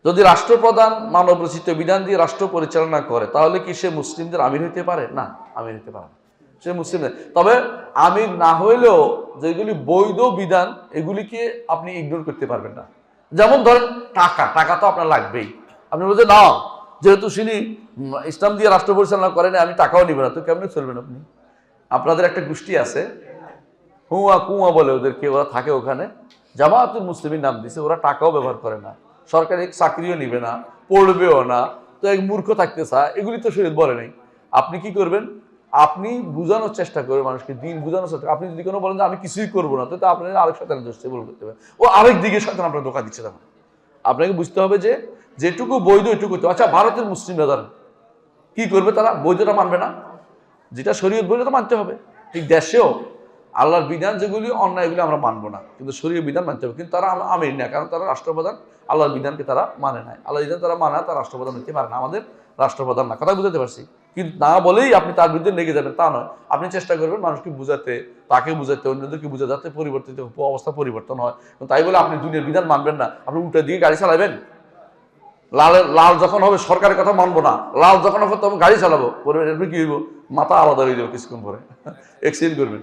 যদি রাষ্ট্রপ্রধান মানব রচিত বিধান দিয়ে রাষ্ট্র পরিচালনা করে তাহলে কি সে মুসলিমদের আমির হইতে পারে? না, আমির হইতে পারে না, সে মুসলিমদের। তবে আমির না হইলেও যেগুলি বৈধ বিধান এগুলিকে আপনি ইগনোর করতে পারবেন না। যেমন ধরেন টাকা তো আপনার লাগবেই। আপনি বলছেন না, যেহেতু তিনি ইসলাম দিয়ে রাষ্ট্র পরিচালনা করেন আমি টাকাও নিব না, তো কেমনি চলবেন আপনি? আপনাদের একটা গোষ্ঠী আছে, হুয়া কুয়া বলে ওদেরকে, ওরা থাকে ওখানে, জামায়াতুল মুসলিমের নাম দিছে, ওরা টাকাও ব্যবহার করে না, সরকারি চাকরিও নিবে না, পড়বেও না, তো এক মূর্খ থাকতে চায়, এগুলি তো শরীয়ত বলে নাই। আপনি কি করবেন? আপনি বুঝানোর চেষ্টা করবেন মানুষকে, দিন বুঝানোর চেষ্টা। আপনি যদি কোনো বলেন যে আমি কিছুই করবো না, তো আপনার আরেক শয়তানের দোষ বলে করতে হবে, ও আরেক দিকে শয়তান আপনার ধোঁকা দিচ্ছে। তখন আপনাকে বুঝতে হবে যে যেটুকু বৈধ এটুকু। আচ্ছা, ভারতের মুসলিমরা ধরেন কি করবে? তারা বৈধতা মানবে না, যেটা শরীয়ত বৈধ তো মানতে হবে। ঠিক দেশেও আল্লাহর বিধান যেগুলি অন্যায়, এগুলি আমরা মানবো না, কিন্তু শরীয় বিধান মানতে হবে। কিন্তু তারা আমির না, কারণ তারা রাষ্ট্রপ্রধান, আল্লাহর বিধানকে তারা মানে নাই। আল্লাহর বিধান তারা মানে, তারা রাষ্ট্রপ্রধান হইতে পারে না, আমাদের রাষ্ট্রপ্রধান না। কথা বুঝাতে পারছি? কিন্তু না বলেই আপনি তার বিরুদ্ধে লেগে যাবেন তা নয়। আপনি চেষ্টা করবেন মানুষকে বুঝাতে, তাকে বুঝাতে, অন্যদেরকে বুঝাতে, যাতে পরিবর্তিত অবস্থা পরিবর্তন হয়। তাই বলে আপনি দুনিয়ার বিধান মানবেন না, আপনি উল্টা দিকে গাড়ি চালাবেন। লাল যখন হবে সরকারের কথা মানবো না, লাল যখন হবে তখন গাড়ি চালাবো, পরিবার কি হইব? মাথা আলাদা হয়ে যাবে কিছুক্ষণ পরে, এক্সিডেন্ট করবেন।